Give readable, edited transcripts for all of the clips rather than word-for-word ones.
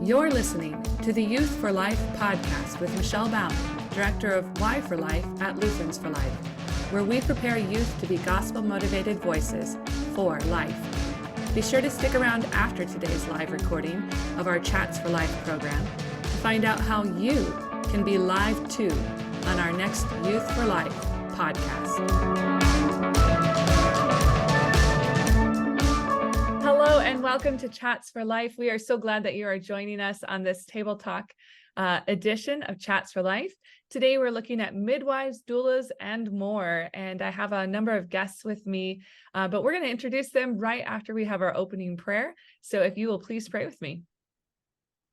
You're listening to the Youth4Life Podcast with Michelle Baum, Director of Y4Life at Lutherans for Life, where we prepare youth to be gospel-motivated voices for life. Be sure to stick around after today's live recording of our Chats for Life program to find out how you can be live too on our next Youth4Life podcast. Hello and welcome to Chats for Life. We are so glad that you are joining us on this Table Talk edition of Chats for Life. Today we're looking at midwives, doulas, and more. And I have a number of guests with me, but we're going to introduce them right after we have our opening prayer. So if you will please pray with me.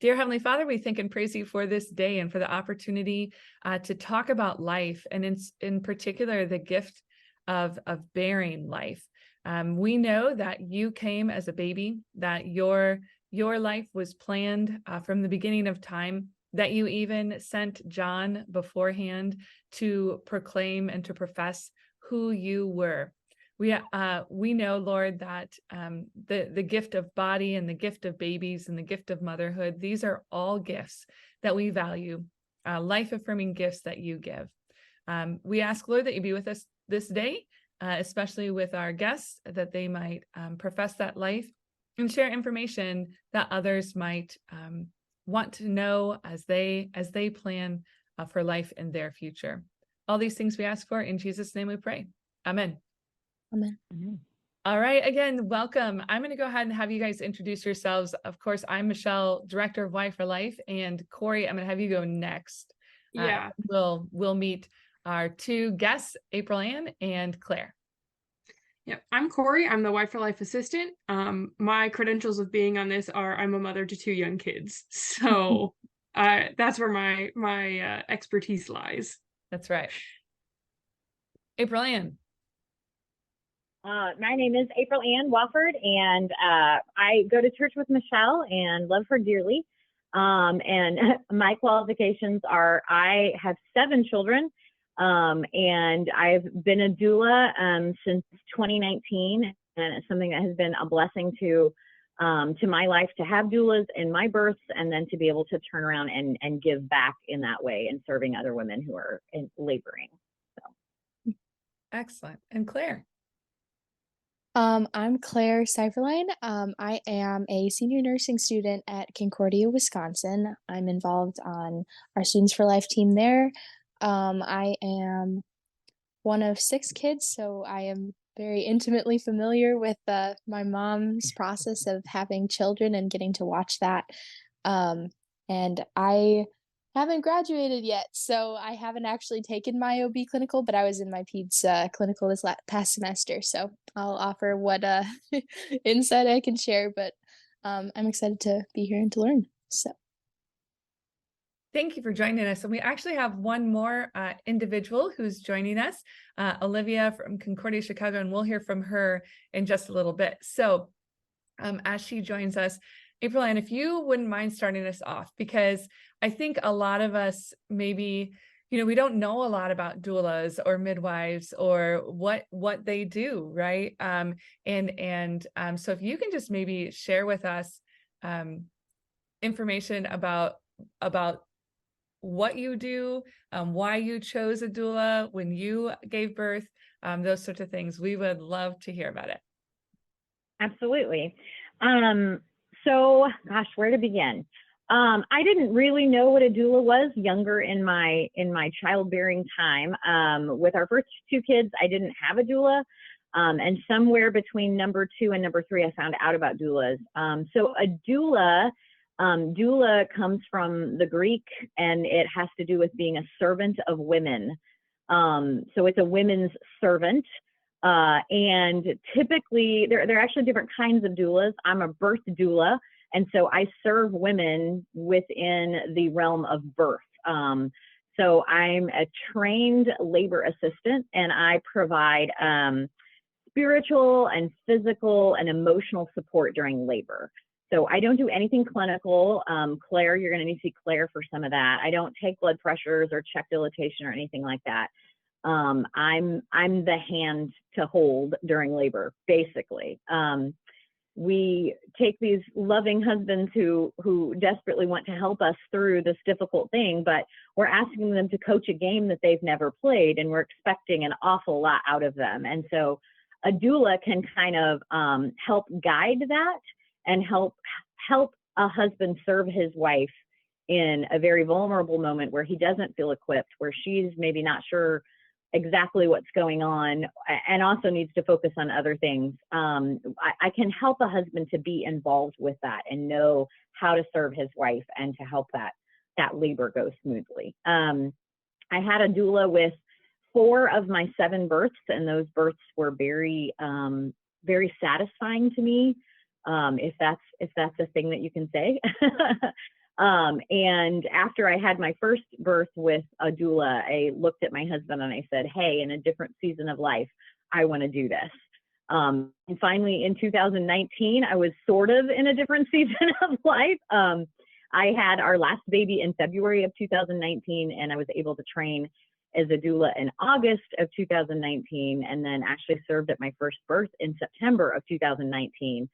Dear Heavenly Father, we thank and praise you for this day and for the opportunity to talk about life, and in particular, the gift of bearing life. We know that you came as a baby, that your life was planned from the beginning of time, that you even sent John beforehand to proclaim and to profess who you were. We know, Lord, that the gift of body and the gift of babies and the gift of motherhood, these are all gifts that we value, life-affirming gifts that you give. We ask, Lord, that you be with us this day, especially with our guests, that they might profess that life and share information that others might want to know as they plan for life in their future. All these things we ask for in Jesus' name we pray. Amen. Amen. All right. Again, welcome. I'm going to go ahead and have you guys introduce yourselves. Of course, I'm Michelle, Director of Y4Life, and Corey, I'm going to have you go next. Yeah. We'll meet our two guests, April Ann and Claire. Yep. I'm Corey. I'm the Y4Life assistant. My credentials of being on this are I'm a mother to two young kids. So that's where my expertise lies. That's right. April Ann. My name is April Ann Wofford, and I go to church with Michelle and love her dearly. And my qualifications are I have 7 children, and I've been a doula since 2019, and it's something that has been a blessing to my life to have doulas in my births, and then to be able to turn around and give back in that way and serving other women who are laboring. So. Excellent. And Claire. I'm Claire Seiferlein. I am a senior nursing student at Concordia, Wisconsin. I'm involved on our Students for Life team there. I am one of 6 kids, so I am very intimately familiar with my mom's process of having children and getting to watch that. And I haven't graduated yet, so I haven't actually taken my OB clinical, but I was in my peds clinical this past semester, so I'll offer what insight I can share, but I'm excited to be here and to learn. So thank you for joining us. And we actually have one more individual who's joining us, Olivia from Concordia, Chicago, and we'll hear from her in just a little bit. So as she joins us, April Ann, if you wouldn't mind starting us off, because I think a lot of us maybe, we don't know a lot about doulas or midwives or what they do, right? So if you can just maybe share with us information about what you do, why you chose a doula when you gave birth, those sorts of things, we would love to hear about it. Absolutely. So, gosh, where to begin? I didn't really know what a doula was younger in my childbearing time. With our first 2 kids, I didn't have a doula. And somewhere between number 2 and number 3, I found out about doulas. So a doula comes from the Greek, and it has to do with being a servant of women. So it's a women's servant. And typically, there are actually different kinds of doulas. I'm a birth doula, and so I serve women within the realm of birth. So I'm a trained labor assistant, and I provide spiritual and physical and emotional support during labor. So I don't do anything clinical. Claire, you're going to need to see Claire for some of that. I don't take blood pressures or check dilatation or anything like that. I'm the hand to hold during labor, basically. we take these loving husbands who desperately want to help us through this difficult thing, but we're asking them to coach a game that they've never played, and we're expecting an awful lot out of them. And so a doula can kind of help guide that and help a husband serve his wife in a very vulnerable moment where he doesn't feel equipped, where she's maybe not sure exactly what's going on and also needs to focus on other things. I can help a husband to be involved with that and know how to serve his wife and to help that labor go smoothly. I had a doula with 4 of my 7 births, and those births were very, very satisfying to me, if that's a thing that you can say. And after I had my first birth with a doula, I looked at my husband and I said, hey, in a different season of life, I want to do this. And finally, in 2019, I was sort of in a different season of life. I had our last baby in February of 2019, and I was able to train as a doula in August of 2019, and then actually served at my first birth in September of 2019.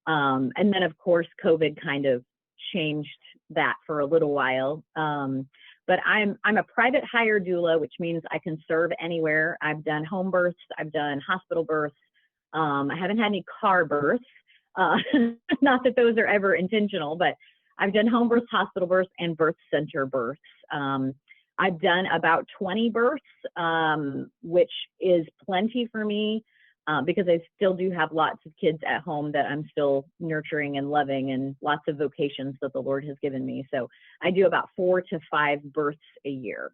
And then, of course, COVID kind of changed that for a little while. But I'm a private hire doula, which means I can serve anywhere. I've done home births, I've done hospital births. I haven't had any car births. Not that those are ever intentional, but I've done home births, hospital births, and birth center births. I've done about 20 births, which is plenty for me. Because I still do have lots of kids at home that I'm still nurturing and loving, and lots of vocations that the Lord has given me. So I do about 4 to 5 births a year.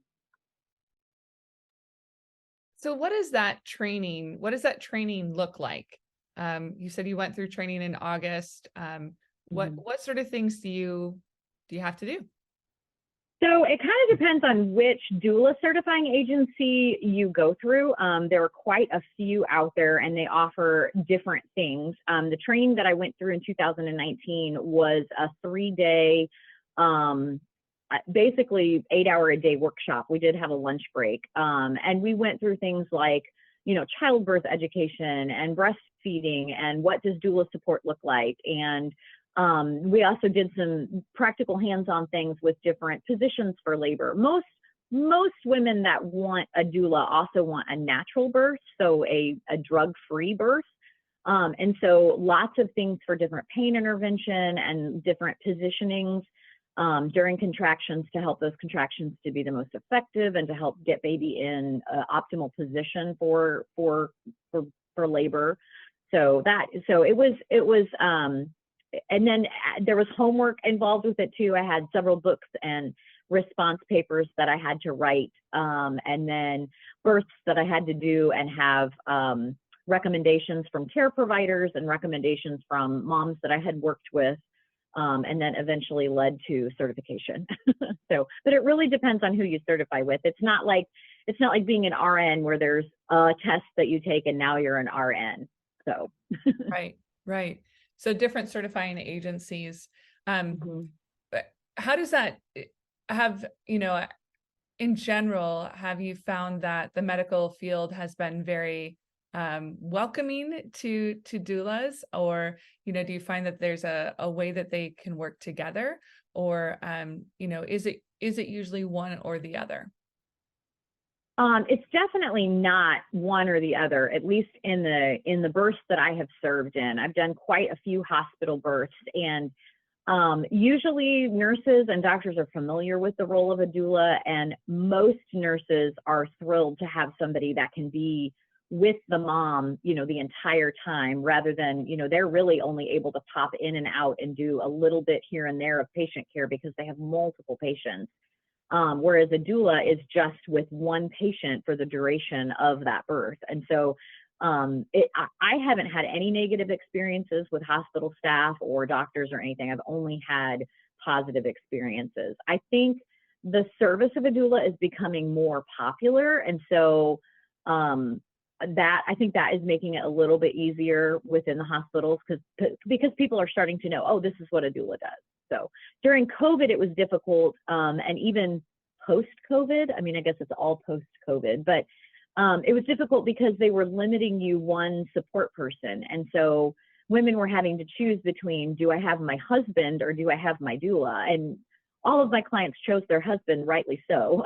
So what does that training look like? You said you went through training in August. What sort of things do you have to do? So it kind of depends on which doula certifying agency you go through. There are quite a few out there, and they offer different things. The training that I went through in 2019 was a 3-day, basically 8-hour-a-day workshop. We did have a lunch break, and we went through things like, childbirth education and breastfeeding, and what does doula support look like, and we also did some practical hands-on things with different positions for labor. Most women that want a doula also want a natural birth, so a drug-free birth. And so lots of things for different pain intervention and different positionings during contractions to help those contractions to be the most effective and to help get baby in optimal position for labor. So it was and then there was homework involved with it too. I had several books and response papers that I had to write, and then births that I had to do and have recommendations from care providers and recommendations from moms that I had worked with, and then eventually led to certification. But it really depends on who you certify with. It's not like being an RN where there's a test that you take and now you're an RN. So Right. So different certifying agencies. But how does that have, in general, have you found that the medical field has been very welcoming to doulas, or, do you find that there's a way that they can work together, or, is it usually one or the other? It's definitely not one or the other, at least in the births that I have served in. I've done quite a few hospital births, and usually nurses and doctors are familiar with the role of a doula, and most nurses are thrilled to have somebody that can be with the mom, the entire time, rather than, they're really only able to pop in and out and do a little bit here and there of patient care because they have multiple patients. Whereas a doula is just with one patient for the duration of that birth. And so I haven't had any negative experiences with hospital staff or doctors or anything. I've only had positive experiences. I think the service of a doula is becoming more popular. And so I think that is making it a little bit easier within the hospitals because people are starting to know, oh, this is what a doula does. So during COVID, it was difficult, and even post-COVID, I guess it's all post-COVID, but it was difficult because they were limiting you one support person. And so women were having to choose between, do I have my husband or do I have my doula? And all of my clients chose their husband, rightly so.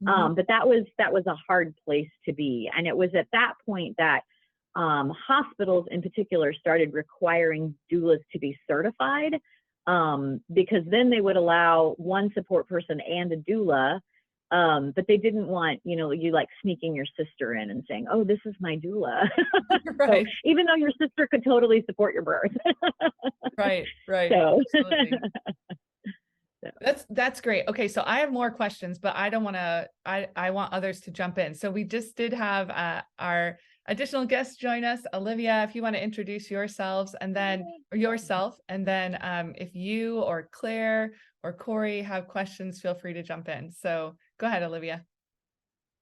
But that was a hard place to be. And it was at that point that hospitals in particular started requiring doulas to be certified, because then they would allow one support person and a doula. But they didn't want, you like sneaking your sister in and saying, oh, this is my doula. Right. So, even though your sister could totally support your birth. Right. So. Absolutely. That's great. Okay, so I have more questions, but I don't want to, I want others to jump in. So we just did have our additional guests join us. Olivia, if you want to introduce yourself, and then if you or Claire or Corey have questions, feel free to jump in. So go ahead, Olivia.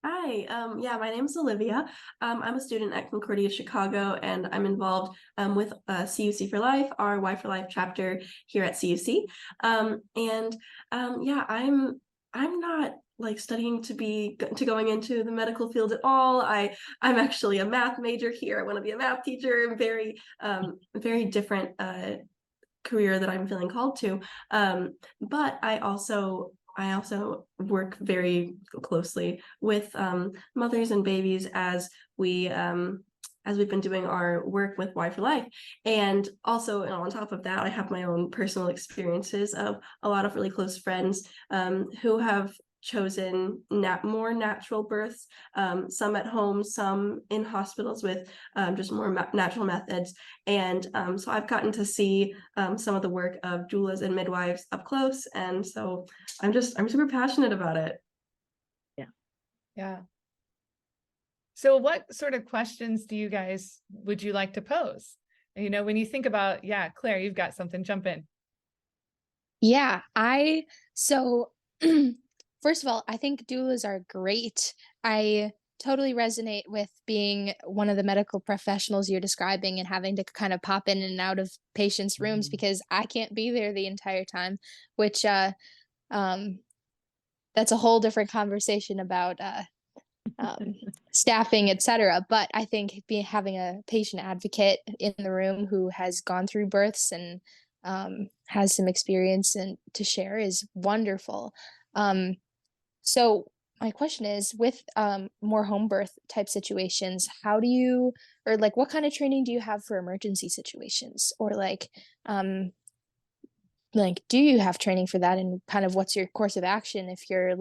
Hi, yeah, my name's Olivia. I'm a student at Concordia Chicago, and I'm involved with CUC4Life, our Y4Life chapter here at CUC. Yeah, I'm not like studying to going into the medical field at all. I'm actually a math major here. I want to be a math teacher. Very different career that I'm feeling called to. But I also work very closely with mothers and babies as we've been doing our work with Y4Life. And also, on top of that, I have my own personal experiences of a lot of really close friends who have chosen more natural births, some at home, some in hospitals with just more natural methods. And so I've gotten to see some of the work of doulas and midwives up close. And so I'm super passionate about it. Yeah. So what sort of questions would you like to pose? When you think about, Claire, you've got something, jump in. Yeah, first of all, I think doulas are great. I totally resonate with being one of the medical professionals you're describing and having to kind of pop in and out of patients' rooms because I can't be there the entire time, which that's a whole different conversation about staffing, etc. But I think having a patient advocate in the room who has gone through births and has some experience and to share is wonderful. So my question is, with more home birth type situations, what kind of training do you have for emergency situations? Or do you have training for that? And kind of what's your course of action if you're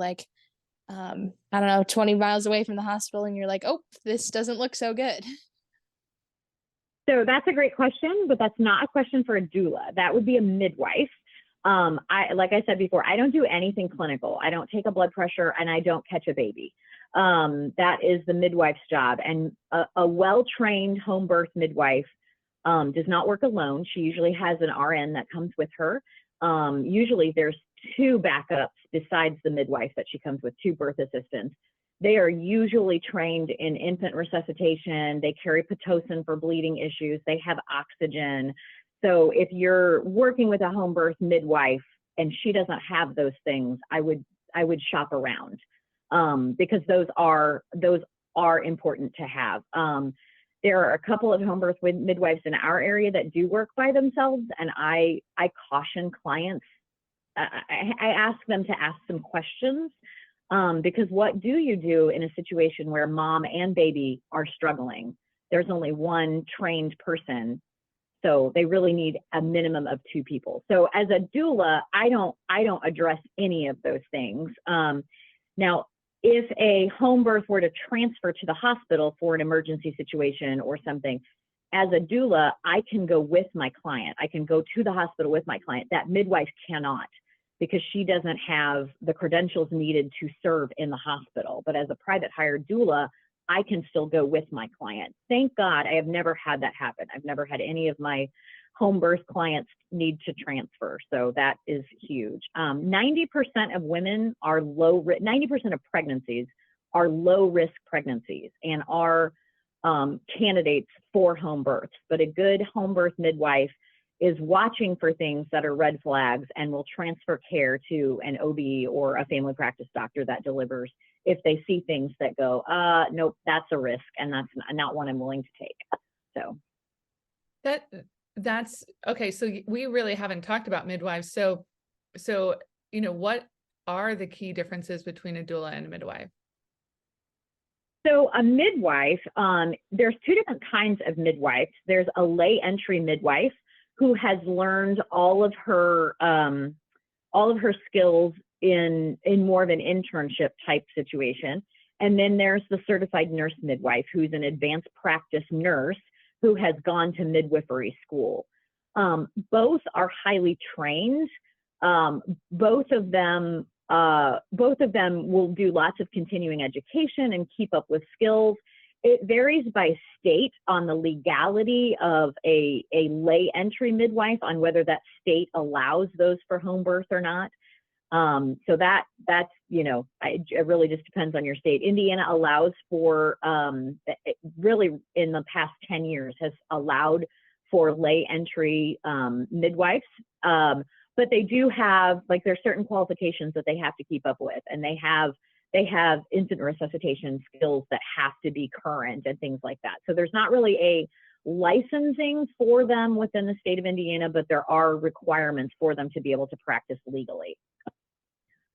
20 miles away from the hospital and you're like, oh, this doesn't look so good? So that's a great question, but that's not a question for a doula. That would be a midwife. Like I said before, I don't do anything clinical. I don't take a blood pressure and I don't catch a baby. That is the midwife's job. And a well-trained home birth midwife does not work alone. She usually has an RN that comes with her. Usually there's two backups besides the midwife that she comes with, two birth assistants. They are usually trained in infant resuscitation. They carry Pitocin for bleeding issues. They have oxygen. So if you're working with a home birth midwife and she doesn't have those things, I would shop around because those are important to have. There are a couple of home birth midwives in our area that do work by themselves, and I caution clients. I ask them to ask some questions because what do you do in a situation where mom and baby are struggling? There's only one trained person. So they really need a minimum of two people. So as a doula, I don't address any of those things. Now, if a home birth were to transfer to the hospital for an emergency situation or something, as a doula, I can go with my client. I can go to the hospital with my client. That midwife cannot, because she doesn't have the credentials needed to serve in the hospital. But as a private hired doula, I can still go with my client. Thank God I have never had that happen. I've never had any of my home birth clients need to transfer. So that is huge. 90% of women are 90% of pregnancies are low risk pregnancies and are candidates for home births. But a good home birth midwife is watching for things that are red flags and will transfer care to an OB or a family practice doctor that delivers if they see things that go, nope, that's a risk and that's not one I'm willing to take. So. That's okay. So we really haven't talked about midwives. So, what are the key differences between a doula and a midwife? So a midwife, there's two different kinds of midwives. There's a lay entry midwife who has learned all of her skills in more of an internship type situation. And then there's the certified nurse midwife, who's an advanced practice nurse who has gone to midwifery school. Both are highly trained. Both of them will do lots of continuing education and keep up with skills. It varies by state on the legality of a lay entry midwife, on whether that state allows those for home birth or not. So that's, it really just depends on your state. Indiana allows for, really in the past 10 years has allowed for lay entry midwives. But they do have, like, there's certain qualifications that they have to keep up with, and they have infant resuscitation skills that have to be current and things like that. So there's not really a licensing for them within the state of Indiana, but there are requirements for them to be able to practice legally.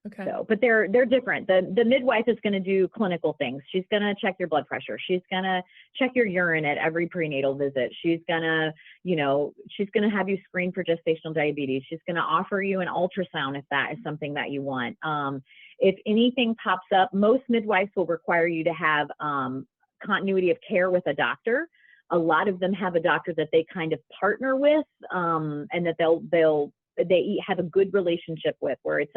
Okay. So, but they're different. The midwife is going to do clinical things. She's going to check your blood pressure. She's going to check your urine at every prenatal visit. She's going to, she's going to have you screen for gestational diabetes. She's going to offer you an ultrasound if that is something that you want. If anything pops up, most midwives will require you to have continuity of care with a doctor. A lot of them have a doctor that they kind of partner with, and that they have a good relationship with, where it's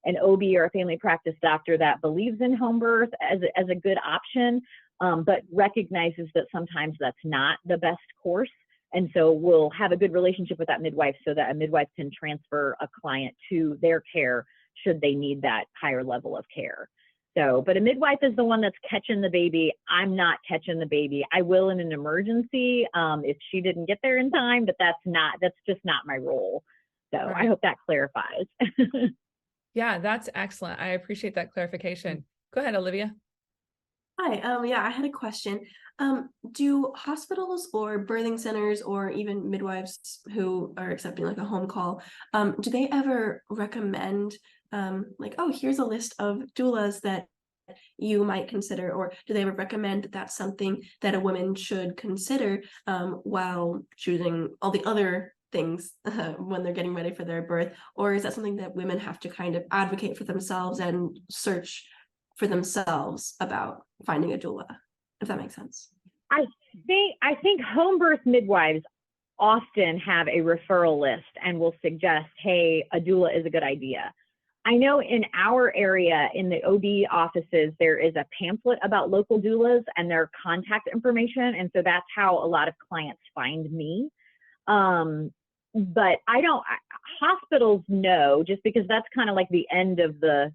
an OB or a family practice doctor that believes in home birth as a good option, but recognizes that sometimes that's not the best course. And so we'll have a good relationship with that midwife so that a midwife can transfer a client to their care should they need that higher level of care. So, but a midwife is the one that's catching the baby. I'm not catching the baby. I will in an emergency if she didn't get there in time, but that's just not my role. So Right. I hope that clarifies. Yeah, that's excellent. I appreciate that clarification. Go ahead, Olivia. Hi, I had a question. Do hospitals or birthing centers or even midwives who are accepting like a home call, do they ever recommend like, oh, here's a list of doulas that you might consider, or do they ever recommend that that's something that a woman should consider while choosing all the other things when they're getting ready for their birth? Or is that something that women have to kind of advocate for themselves and search for themselves about finding a doula, if that makes sense? I think home birth midwives often have a referral list and will suggest, hey, a doula is a good idea. I know in our area, in the OB offices, there is a pamphlet about local doulas and their contact information. And so that's how a lot of clients find me. But hospitals know, just because that's kind of like the end of the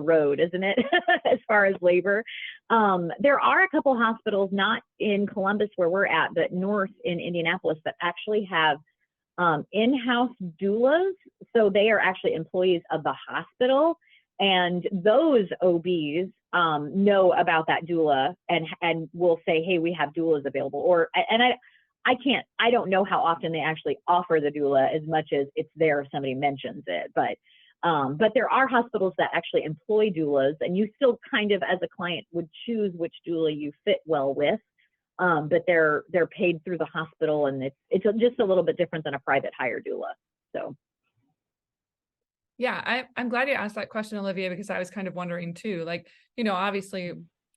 road, isn't it? As far as labor. There are a couple hospitals, not in Columbus where we're at, but north in Indianapolis, that actually have in-house doulas. So they are actually employees of the hospital, and those OBs know about that doula and will say, hey, we have doulas available. I don't know how often they actually offer the doula as much as it's there if somebody mentions it, but there are hospitals that actually employ doulas, and you still kind of as a client would choose which doula you fit well with. But they're paid through the hospital, and it's just a little bit different than a private hire doula. So. Yeah, I'm glad you asked that question, Olivia, because I was kind of wondering too, like, obviously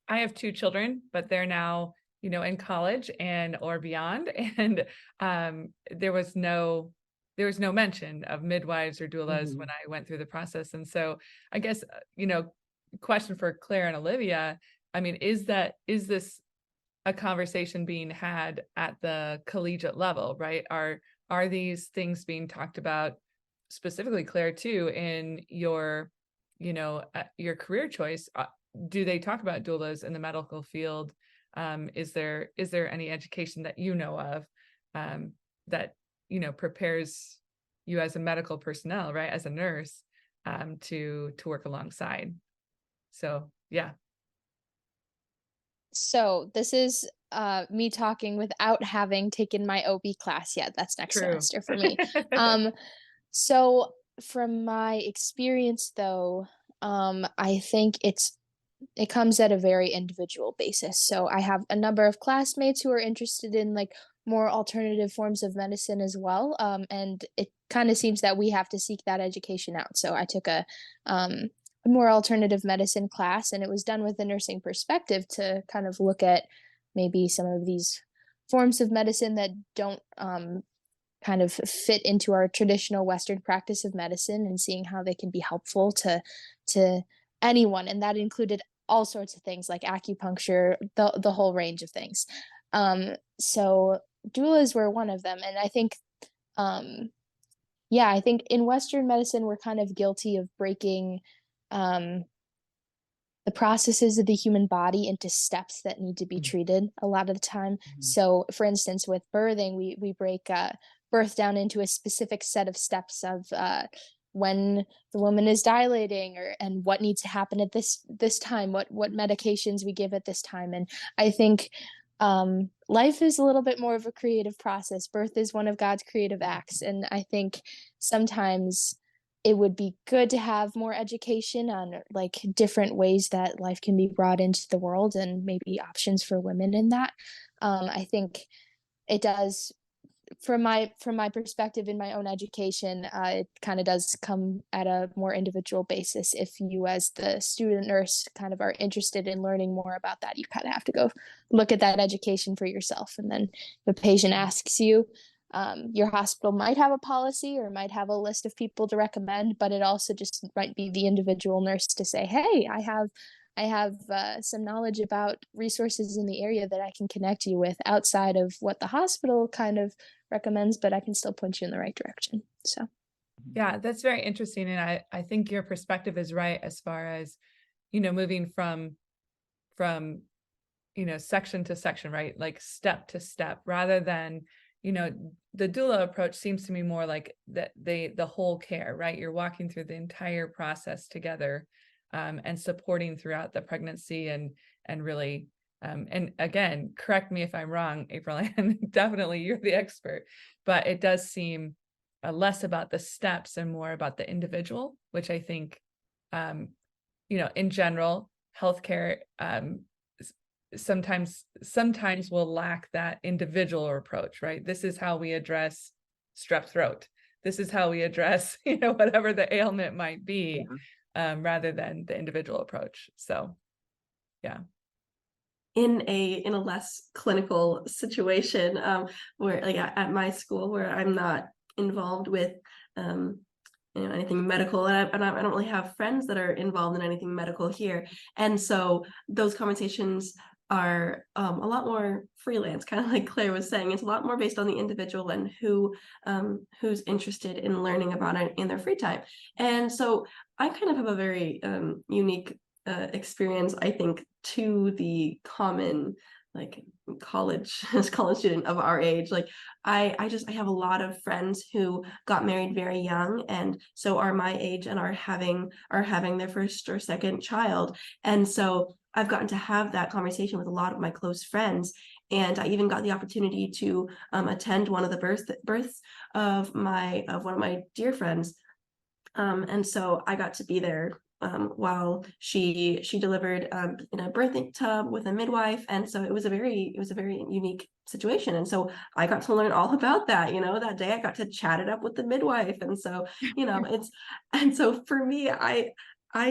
I have 2 children, but they're now, in college or beyond. And there was no mention of midwives or doulas when I went through the process. And so I guess, question for Claire and Olivia, I mean, is this a conversation being had at the collegiate level, right? Are these things being talked about specifically, Claire, too, in your career choice? Do they talk about doulas in the medical field? Is there any education that you know of that prepares you as a medical personnel, right, as a nurse, to work alongside? So yeah. So this is me talking without having taken my OB class yet. That's next True. semester for me. So from my experience though, I think it comes at a very individual basis. So I have a number of classmates who are interested in like more alternative forms of medicine as well. And it kind of seems that we have to seek that education out. So I took a more alternative medicine class, and it was done with a nursing perspective to kind of look at maybe some of these forms of medicine that don't kind of fit into our traditional Western practice of medicine, and seeing how they can be helpful to anyone. And that included all sorts of things like acupuncture, the whole range of things. So doulas were one of them. And I think, I think in Western medicine, we're kind of guilty of breaking the processes of the human body into steps that need to be treated a lot of the time. Mm-hmm. So for instance, with birthing, we break birth down into a specific set of steps of when the woman is dilating, and what needs to happen at this time, what medications we give at this time. And I think life is a little bit more of a creative process. Birth is one of God's creative acts. And I think sometimes it would be good to have more education on like different ways that life can be brought into the world, and maybe options for women in that. I think it does, from my perspective in my own education, it kind of does come at a more individual basis. If you as the student nurse kind of are interested in learning more about that, you kind of have to go look at that education for yourself. And then the patient asks you, your hospital might have a policy or might have a list of people to recommend, but it also just might be the individual nurse to say, hey, I have some knowledge about resources in the area that I can connect you with outside of what the hospital kind of recommends, but I can still point you in the right direction. So yeah, that's very interesting. And I think your perspective is right as far as, moving from section to section, right? Like step to step, rather than, the doula approach seems to me more like the whole care, right? You're walking through the entire process together, and supporting throughout the pregnancy, and really, and again, correct me if I'm wrong, April, and definitely you're the expert, but it does seem less about the steps and more about the individual, which I think, in general, healthcare, sometimes will lack that individual approach, right? This is how we address strep throat. This is how we address, whatever the ailment might be, rather than the individual approach. So, yeah. In a less clinical situation, where like at my school, where I'm not involved with anything medical, and I don't really have friends that are involved in anything medical here, and so those conversations are a lot more freelance, kind of like Claire was saying. It's a lot more based on the individual and who's interested in learning about it in their free time. And so I kind of have a very unique experience, I think, to the common like college student of our age. Like I have a lot of friends who got married very young, and so are my age, and are having their first or second child. And so I've gotten to have that conversation with a lot of my close friends. And I even got the opportunity to attend one of the births of one of my dear friends. And so I got to be there while she delivered in a birthing tub with a midwife. And so it was a very unique situation. And so I got to learn all about that. That day I got to chat it up with the midwife. And so, and so for me, I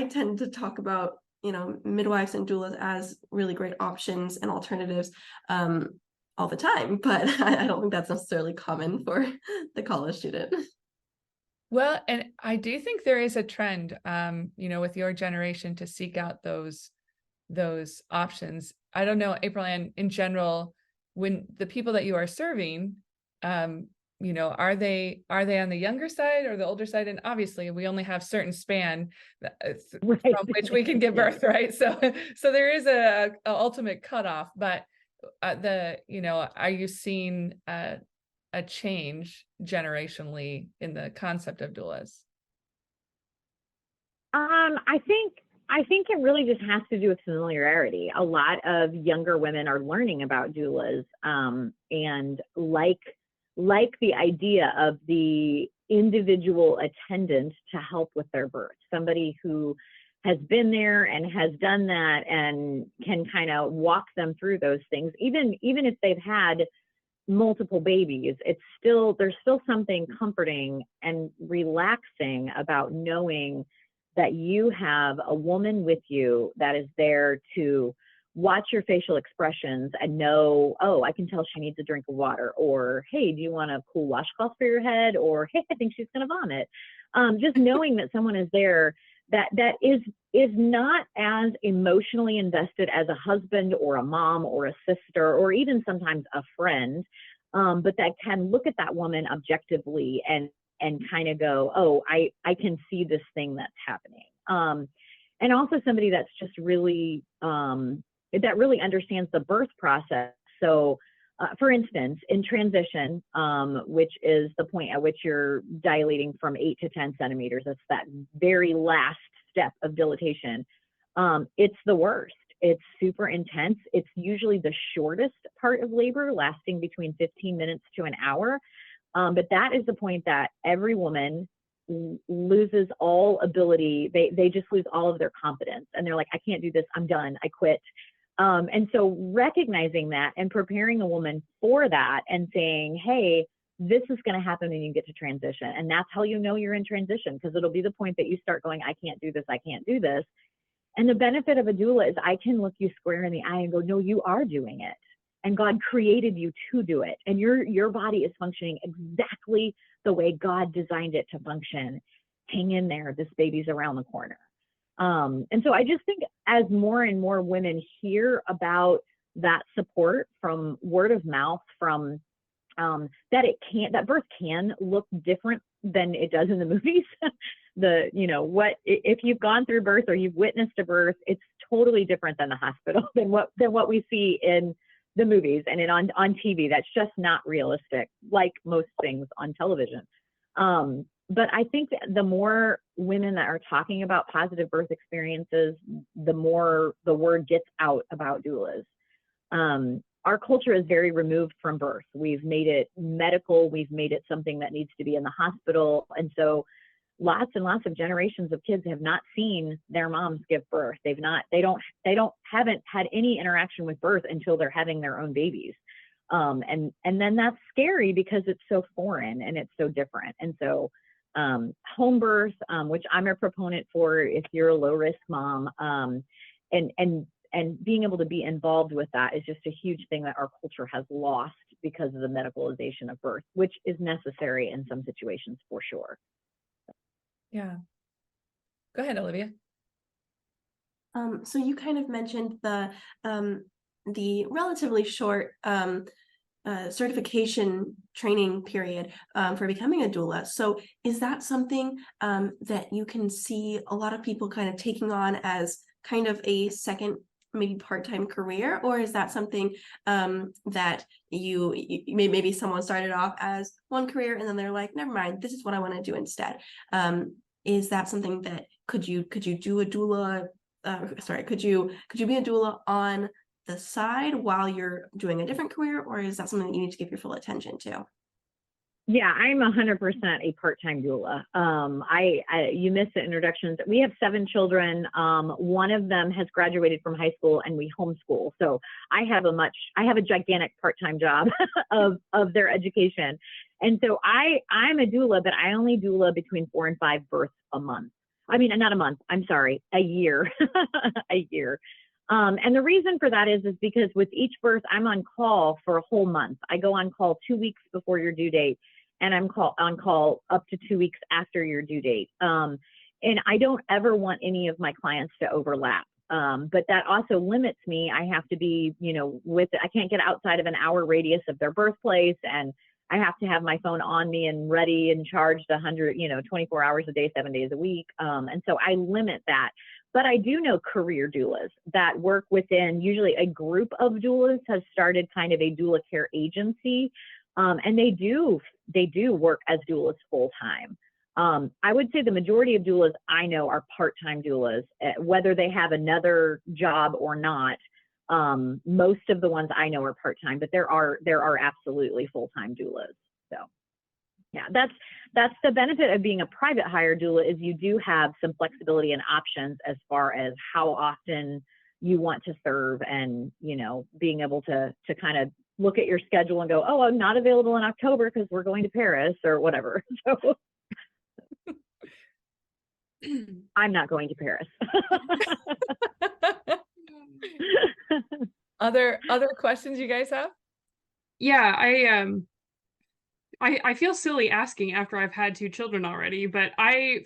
tend to talk about, midwives and doulas as really great options and alternatives all the time, but I don't think that's necessarily common for the college student. Well, and I do think there is a trend, with your generation to seek out those options. I don't know, April, and in general, when the people that you are serving, are they on the younger side or the older side? And obviously we only have certain span from which we can give birth, right? So there is a ultimate cutoff, but are you seeing a change generationally in the concept of doulas? I think I think it really just has to do with familiarity. A lot of younger women are learning about doulas, and like the idea of the individual attendant to help with their birth, somebody who has been there and has done that and can kind of walk them through those things, even if they've had multiple babies. There's still something comforting and relaxing about knowing that you have a woman with you that is there to watch your facial expressions and know, oh, I can tell she needs a drink of water, or, hey, do you want a cool washcloth for your head? Or, hey, I think she's going to vomit. Just knowing that someone is there that is not as emotionally invested as a husband or a mom or a sister or even sometimes a friend, but that can look at that woman objectively and kind of go, oh, I can see this thing that's happening. And also somebody that's just really, that really understands the birth process. So for instance, in transition, which is the point at which you're dilating from 8 to 10 centimeters, that's that very last step of dilatation. It's the worst. It's super intense. It's usually the shortest part of labor, lasting between 15 minutes to an hour. But that is the point that every woman loses all ability. They just lose all of their confidence. And they're like, I can't do this. I'm done. I quit. And so recognizing that and preparing a woman for that and saying, hey, this is going to happen when you get to transition. And that's how you know you're in transition, because it'll be the point that you start going, I can't do this. I can't do this. And the benefit of a doula is I can look you square in the eye and go, no, you are doing it. And God created you to do it. And your body is functioning exactly the way God designed it to function. Hang in there. This baby's around the corner. And so I just think as more and more women hear about that support from word of mouth, from that birth can look different than it does in the movies. If you've gone through birth or you've witnessed a birth, it's totally different than the hospital than what we see in the movies and on TV. That's just not realistic, like most things on television. But I think that the more women that are talking about positive birth experiences, the more the word gets out about doulas. Our culture is very removed from birth. We've made it medical. We've made it something that needs to be in the hospital. And so lots and lots of generations of kids have not seen their moms give birth. Haven't had any interaction with birth until they're having their own babies. And then that's scary because it's so foreign and it's so different. And so home birth, which I'm a proponent for if you're a low risk mom, and being able to be involved with that is just a huge thing that our culture has lost because of the medicalization of birth, which is necessary in some situations for sure. Yeah. Go ahead, Olivia. So you kind of mentioned the relatively short certification training period for becoming a doula. So is that something that you can see a lot of people kind of taking on as kind of a second, maybe part-time career, or is that something that you maybe someone started off as one career and then they're like, never mind, this is what I want to do instead? Is that something that could you do a doula? Could you be a doula on the side while you're doing a different career, or is that something that you need to give your full attention to? Yeah, I'm 100% a part-time doula. You missed the introductions. We have 7 children. One of them has graduated from high school and we homeschool. So I have a gigantic part-time job of their education. And so I'm a doula, but I only doula between 4 and 5 births a month. I mean, not a month, I'm sorry, a year, a year. And the reason for that is because with each birth, I'm on call for a whole month. I go on call 2 weeks before your due date, and I'm on call up to 2 weeks after your due date. And I don't ever want any of my clients to overlap. But that also limits me. I have to be, I can't get outside of an hour radius of their birthplace, and I have to have my phone on me and ready and charged 24 hours a day, 7 days a week. And so I limit that. But I do know career doulas that work within, usually a group of doulas has started kind of a doula care agency. And they do work as doulas full time. I would say the majority of doulas I know are part-time doulas, whether they have another job or not. Most of the ones I know are part-time, but there are absolutely full-time doulas. So yeah, that's the benefit of being a private hire doula, is you do have some flexibility and options as far as how often you want to serve, and, you know, being able to kind of look at your schedule and go, oh, I'm not available in October because we're going to Paris or whatever. So I'm not going to Paris. Other questions you guys have? Yeah, I feel silly asking after I've had 2 children already, but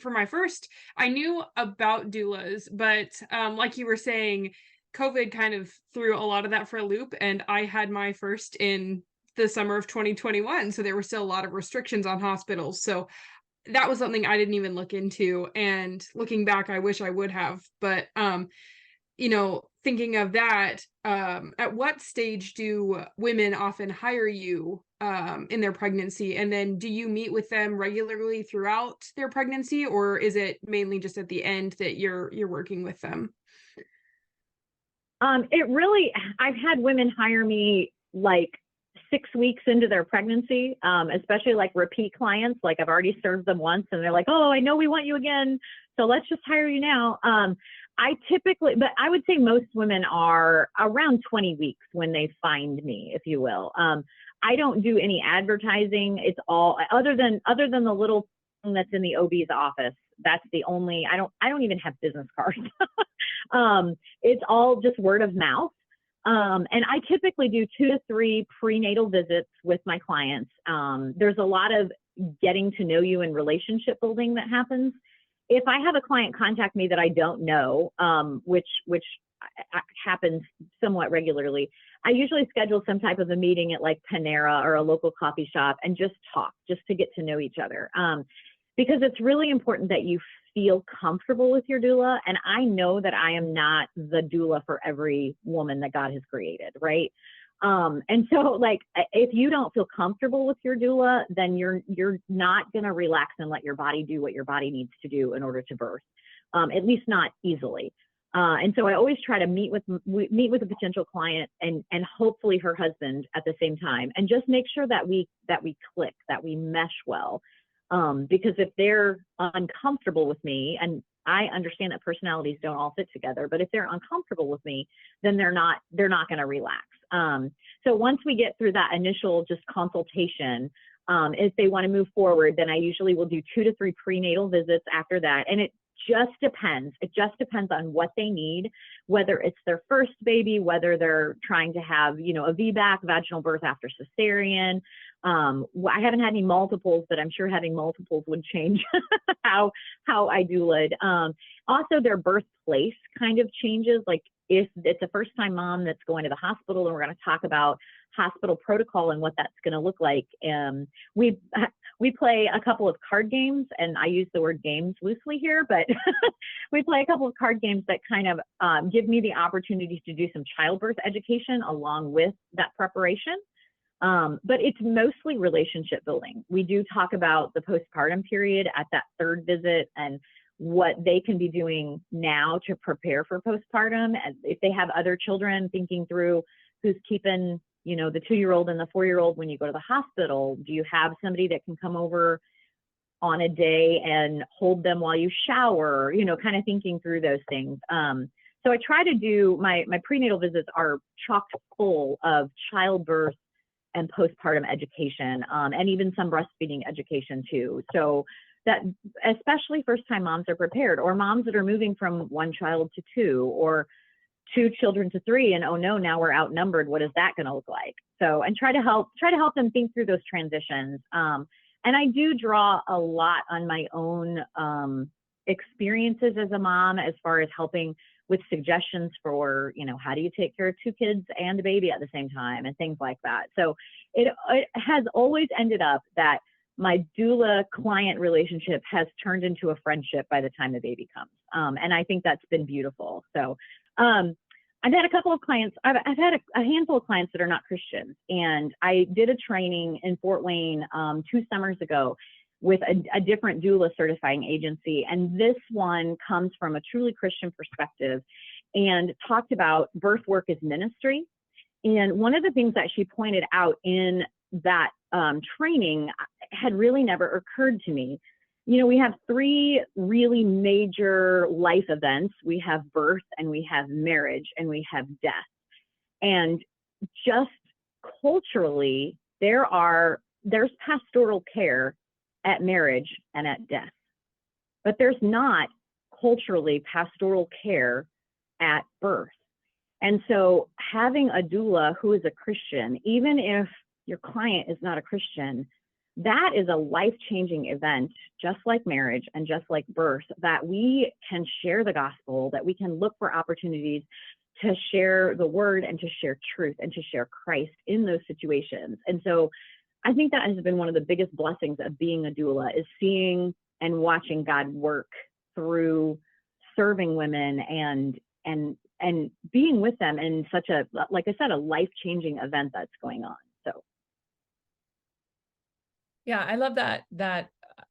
for my first, I knew about doulas, but like you were saying, COVID kind of threw a lot of that for a loop, and I had my first in the summer of 2021, so there were still a lot of restrictions on hospitals. So that was something I didn't even look into, and looking back, I wish I would have. But you know, thinking of that, at what stage do women often hire you in their pregnancy? And then do you meet with them regularly throughout their pregnancy, or is it mainly just at the end that you're working with them? It really, I've had women hire me like 6 weeks into their pregnancy, especially like repeat clients. Like I've already served them once and they're like, oh, I know we want you again, so let's just hire you now. But I would say most women are around 20 weeks when they find me, if you will. I don't do any advertising. It's all other than the little thing that's in the OB's office. That's the only, I don't even have business cards. It's all just word of mouth. And I typically do 2 to 3 prenatal visits with my clients. There's a lot of getting to know you and relationship building that happens. If I have a client contact me that I don't know, which happens somewhat regularly, I usually schedule some type of a meeting at like Panera or a local coffee shop and just talk, just to get to know each other. Because it's really important that you feel comfortable with your doula. And I know that I am not the doula for every woman that God has created, right? And so like, if you don't feel comfortable with your doula, then you're not going to relax and let your body do what your body needs to do in order to birth, at least not easily. And so I always try to meet with a potential client and hopefully her husband at the same time, and just make sure that we click, that we mesh well. Because if they're uncomfortable with me, and I understand that personalities don't all fit together, but if they're uncomfortable with me, then they're not going to relax. So once we get through that initial just consultation, if they want to move forward, then I usually will do 2 to 3 prenatal visits after that. And it just depends. It just depends on what they need, whether it's their first baby, whether they're trying to have, you know, a VBAC, vaginal birth after cesarean. I haven't had any multiples, but I'm sure having multiples would change how I doula. Also, their birthplace kind of changes. Like if it's a first-time mom that's going to the hospital, and we're going to talk about hospital protocol and what that's going to look like. We play a couple of card games, and I use the word games loosely here, but we play a couple of card games that kind of give me the opportunity to do some childbirth education along with that preparation. But it's mostly relationship building. We do talk about the postpartum period at that 3rd visit and what they can be doing now to prepare for postpartum. And if they have other children, thinking through who's keeping, you know, the 2-year-old and the 4-year-old when you go to the hospital. Do you have somebody that can come over on a day and hold them while you shower? You know, kind of thinking through those things. So I try to do my prenatal visits are chock full of childbirth and postpartum education, and even some breastfeeding education too. So that especially first-time moms are prepared, or moms that are moving from 1 child to 2, or 2 children to 3, and oh no, now we're outnumbered. What is that going to look like? So, and try to help them think through those transitions. And I do draw a lot on my own experiences as a mom, as far as helping with suggestions for, you know, how do you take care of 2 kids and a baby at the same time, and things like that. So it has always ended up that my doula client relationship has turned into a friendship by the time the baby comes. And I think that's been beautiful. So I've had a couple of clients, I've had a handful of clients that are not Christians. And I did a training in Fort Wayne 2 summers ago with a different doula certifying agency. And this one comes from a truly Christian perspective and talked about birth work as ministry. And one of the things that she pointed out in that training had really never occurred to me. You know, we have three really major life events. We have birth, and we have marriage, and we have death. And just culturally, there's pastoral care at marriage and at death, but there's not culturally pastoral care at birth. And so having a doula who is a Christian, even if your client is not a Christian, that is a life-changing event, just like marriage and just like birth, that we can share the gospel, that we can look for opportunities to share the word and to share truth and to share Christ in those situations. And so I think that has been one of the biggest blessings of being a doula, is seeing and watching God work through serving women and being with them in such a, like I said, a life-changing event that's going on. So. Yeah, I love that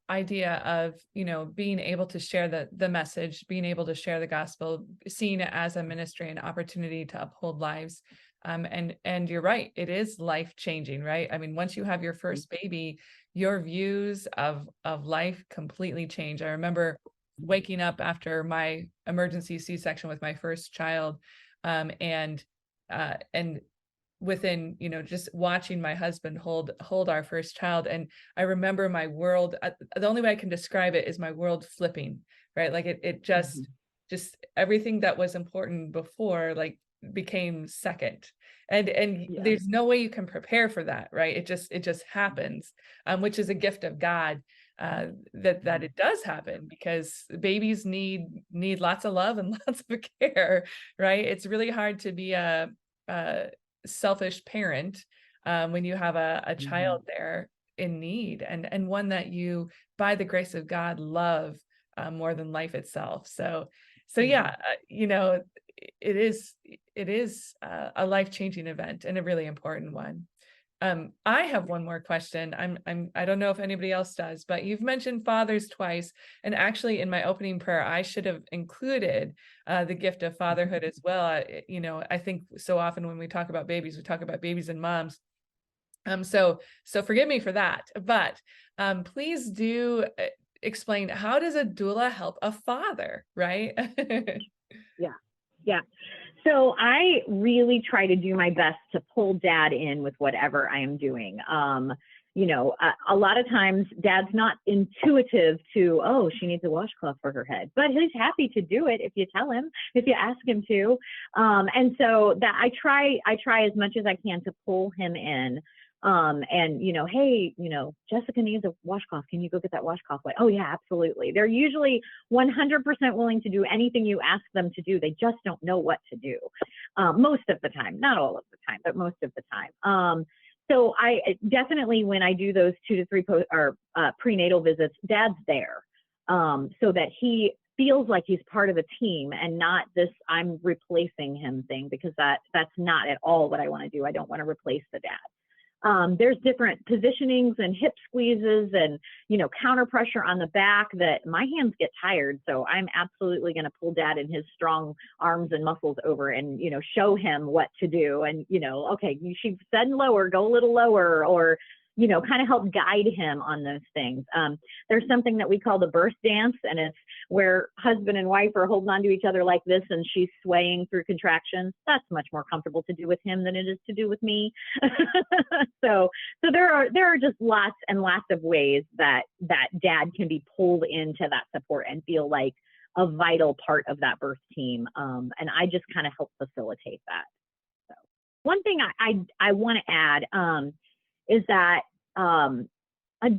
idea of, you know, being able to share the message, being able to share the gospel, seeing it as a ministry and opportunity to uphold lives. And you're right, it is life-changing, right? I mean, once you have your first baby, your views of life completely change. I remember waking up after my emergency C-section with my first child, and within, you know, just watching my husband hold our first child. And I remember my world, the only way I can describe it is my world flipping, right? Like it just everything that was important before, like, became second. And Yeah. There's no way you can prepare for that, right? It just happens, which is a gift of God, that it does happen, because babies need lots of love and lots of care, right? It's really hard to be a selfish parent when you have a child there in need, and one that you, by the grace of God, love more than life itself. So yeah, you know, it is a life-changing event and a really important one. I have one more question. I don't know if anybody else does, but you've mentioned fathers twice, and actually in my opening prayer, I should have included the gift of fatherhood as well. You know, I think so often when we talk about babies, we talk about babies and moms. So forgive me for that, but please do explain, how does a doula help a father, right? Yeah. So I really try to do my best to pull dad in with whatever I am doing. You know, a lot of times dad's not intuitive to, oh, she needs a washcloth for her head, but he's happy to do it if you tell him, if you ask him to. And so that I try as much as I can to pull him in. And, you know, hey, you know, Jessica needs a washcloth. Can you go get that washcloth wet? Oh yeah, absolutely. They're usually 100% willing to do anything you ask them to do. They just don't know what to do. Most of the time, not all of the time, but most of the time. So I definitely, when I do those 2 to 3 prenatal visits, dad's there, so that he feels like he's part of a team and not this I'm replacing him thing, because that's not at all what I want to do. I don't want to replace the dad. There's different positionings and hip squeezes and, you know, counter pressure on the back that my hands get tired. So I'm absolutely going to pull dad and his strong arms and muscles over and, you know, show him what to do. And, you know, okay, she said lower, go a little lower, or, you know, kind of help guide him on those things. There's something that we call the birth dance, and it's where husband and wife are holding on to each other like this, and she's swaying through contractions. That's much more comfortable to do with him than it is to do with me. So there are just lots and lots of ways that dad can be pulled into that support and feel like a vital part of that birth team. And I just kind of help facilitate that. So one thing I want to add, is that a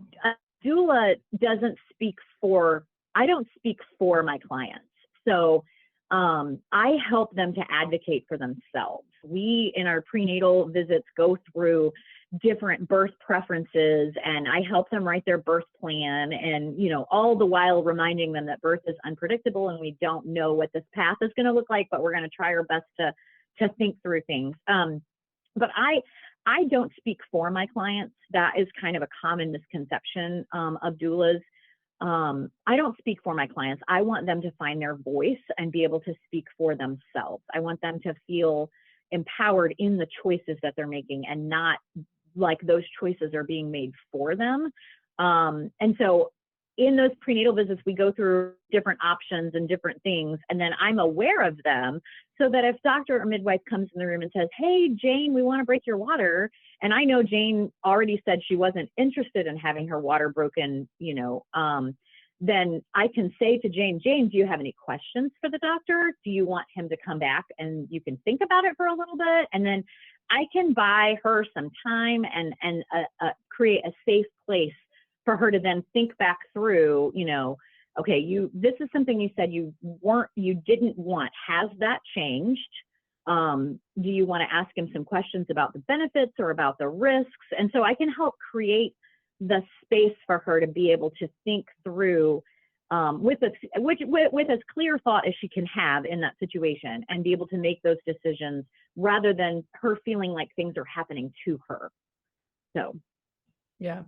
doula doesn't speak for, I don't speak for my clients. So I help them to advocate for themselves. We, in our prenatal visits, go through different birth preferences, and I help them write their birth plan, and, you know, all the while reminding them that birth is unpredictable and we don't know what this path is going to look like, but we're going to try our best to think through things. But I don't speak for my clients. That is kind of a common misconception of doulas. I don't speak for my clients. I want them to find their voice and be able to speak for themselves. I want them to feel empowered in the choices that they're making, and not like those choices are being made for them. And so in those prenatal visits, we go through different options and different things, and then I'm aware of them, so that if doctor or midwife comes in the room and says, hey, Jane, we want to break your water, and I know Jane already said she wasn't interested in having her water broken, then I can say to Jane, do you have any questions for the doctor? Do you want him to come back and you can think about it for a little bit? And then I can buy her some time and create a safe place for her to then think back through, okay, this is something you said you didn't want. Has that changed? Do you want to ask him some questions about the benefits or about the risks? And so I can help create the space for her to be able to think through with as clear thought as she can have in that situation, and be able to make those decisions rather than her feeling like things are happening to her. So, yeah.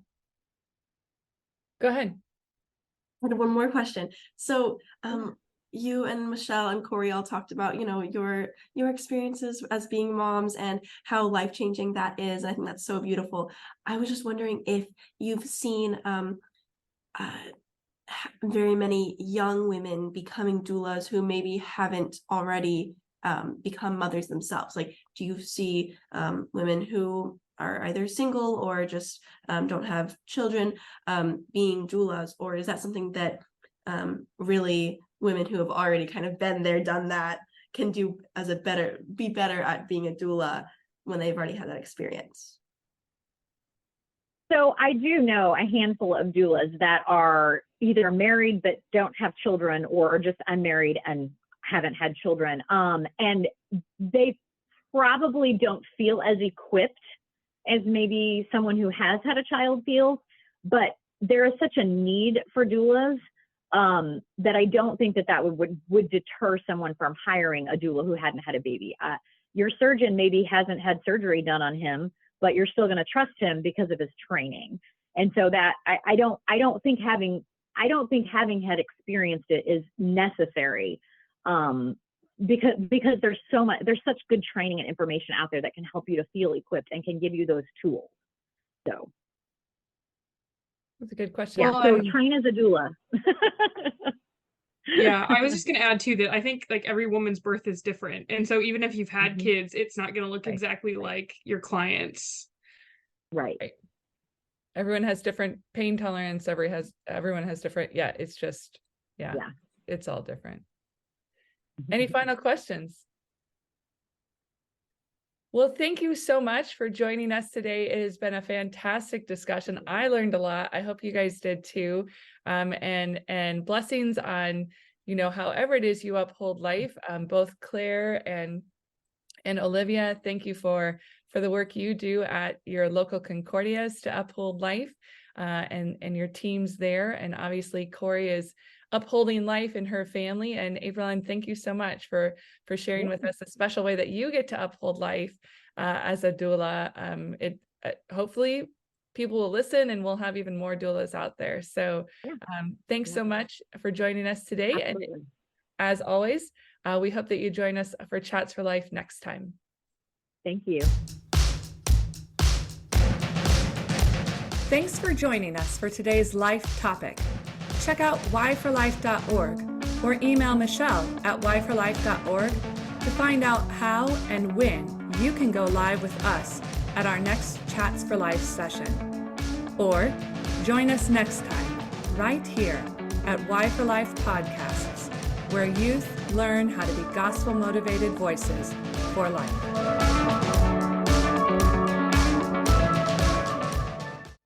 Go ahead. I have one more question. So, you and Michelle and Corey all talked about, your experiences as being moms and how life-changing that is. I think that's so beautiful. I was just wondering if you've seen very many young women becoming doulas who maybe haven't already become mothers themselves. Like, do you see women who are either single or just don't have children being doulas, or is that something that really women who have already kind of been there, done that, can do be better at being a doula when they've already had that experience? So I do know a handful of doulas that are either married but don't have children, or are just unmarried and haven't had children. And they probably don't feel as equipped as maybe someone who has had a child feels, but there is such a need for doulas that I don't think that would deter someone from hiring a doula who hadn't had a baby. Your surgeon maybe hasn't had surgery done on him, but you're still going to trust him because of his training. And so that I don't think having had experienced it is necessary, because there's such good training and information out there that can help you to feel equipped and can give you those tools. So that's a good question. Yeah, so train as a doula. Yeah, I was just going to add too that I think like every woman's birth is different. And so even if you've had kids, it's not going to look exactly like your clients. Right. Everyone has different pain tolerance. Everyone has different, it's just, it's all different. Any final questions? Well, thank you so much for joining us today. It has been a fantastic discussion. I learned a lot. I hope you guys did too. And blessings on, however it is you uphold life. Both Claire and Olivia, thank you for the work you do at your local Concordias to uphold life, and your teams there. And obviously Corey is upholding life in her family. And April, thank you so much for sharing with us a special way that you get to uphold life as a doula. Hopefully people will listen, and we'll have even more doulas out there. So thanks so much for joining us today. Absolutely. And as always, we hope that you join us for Chats for Life next time. Thank you. Thanks for joining us for today's life topic. Check out why4life.org or email Michelle at why4life.org to find out how and when you can go live with us at our next Chats for Life session. Or join us next time right here at Youth4Life Podcasts, where youth learn how to be gospel-motivated voices for life.